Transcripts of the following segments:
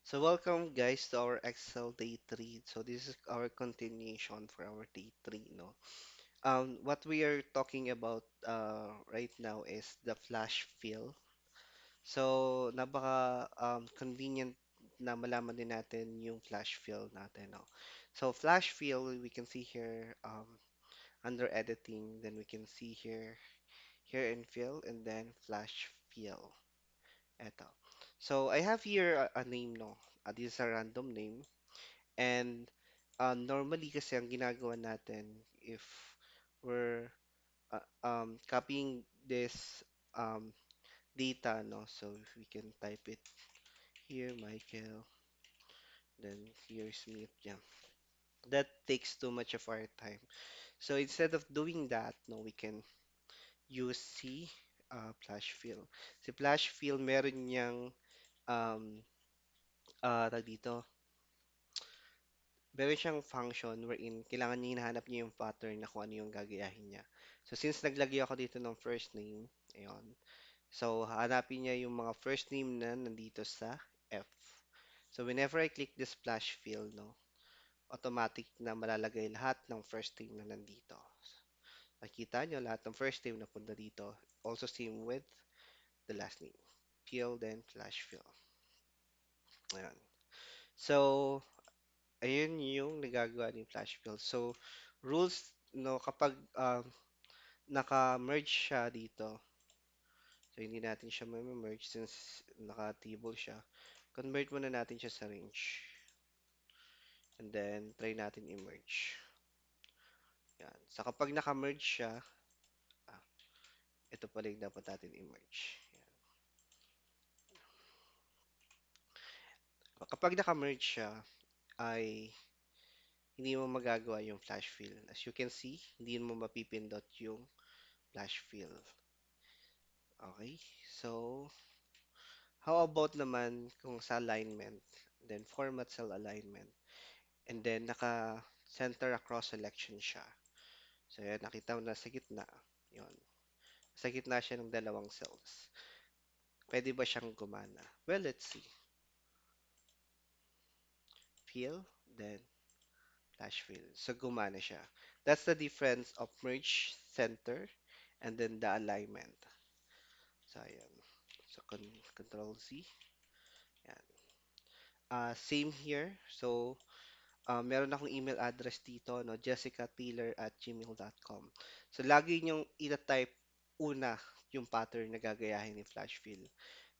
So welcome guys to our Excel day 3. So this is our continuation for our day 3, no. What we are talking about right now is the flash fill. So napaka convenient na malaman din natin yung flash fill natin, no. So flash fill we can see here under editing, then we can see here in fill and then flash fill. Eto. So I have here a name, no. This is a random name. And normally kasi ang ginagawa natin if we're copying this um, data, no? So if we can type it here, Michael, then here's Smith, yeah. That takes too much of our time. So instead of doing that, no, we can use flash fill. Si flash fill, meron niyang um, tag dito, meron siyang function wherein kailangan niya hinahanap niya yung pattern na kung ano yung gagayahin niya. So since naglagay ako dito ng first name, ayun. So hanapin niya yung mga first name na nandito sa F. So whenever I click this splash fill, no, automatic na malalagay lahat ng first name na nandito. Makikita nyo lahat ng first name na punta dito. Also same with the last name. Fill, then flash fill. Ayan. So, ayun yung nagagawa ni flash fill. So, rules, no, kapag naka-merge siya dito, so hindi natin siya ma-merge since naka-table siya, convert muna natin siya sa range. And then, try natin i-merge. Yan. So, kapag naka-merge siya, ah, ito pala yung dapat natin i-merge. Yan. Kapag naka-merge siya, ay hindi mo magagawa yung flash fill. As you can see, hindi mo mapipindot yung flash fill. Okay? So, how about naman kung sa alignment, then format cell alignment, and then naka-center across selection siya. So, yan, nakita mo na sa gitna. Yun. Sa gitna siya ng dalawang cells. Pwede ba siyang gumana? Well, let's see. Fill, then flash fill. So, gumana siya. That's the difference of merge center and then the alignment. So, ayan. So, control Z. Yan. Same here. So, meron akong email address dito, no, jessicataylor@gmail.com. So, lagi niyong ita-type una yung pattern na gagayahin ni Flashfill.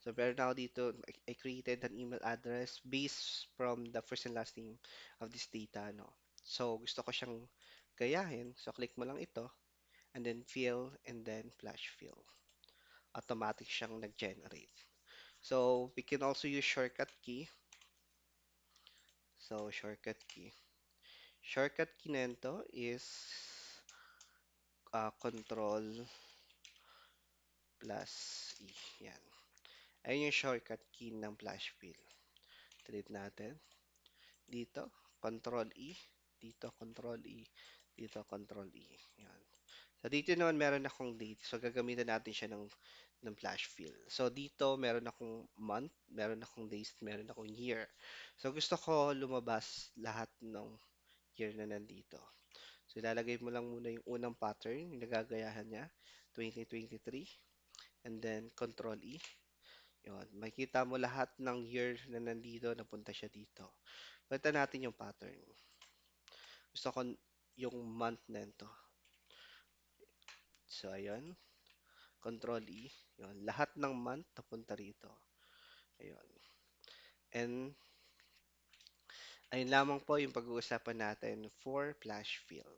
So, meron ako dito, I created an email address based from the first and last name of this data, no. So, gusto ko siyang gayahin. So, click mo lang ito, and then fill, and then flash fill. Automatic siyang nag-generate. So, we can also use shortcut key. So, shortcut key. Shortcut key nito is control plus E. Yan. Ayun yung shortcut key ng flash fill. Delete natin. Dito, control E. Dito, control E. Dito, control E. Yan. So, dito naman meron akong date. So, gagamitin natin siya ng flash fill. So, dito meron akong month, meron akong days, meron akong year. So, gusto ko lumabas lahat ng year na nandito. So, ilalagay mo lang muna yung unang pattern, yung nagagayahan niya, 2023, and then Control E. Yun, makikita mo lahat ng year na nandito, napunta siya dito. Palitan natin yung pattern. Gusto ko yung month na ito. So, ayun, Control E. Yun, lahat ng month napunta rito. Ayun. And, ayun lamang po yung pag-uusapan natin for flash fill.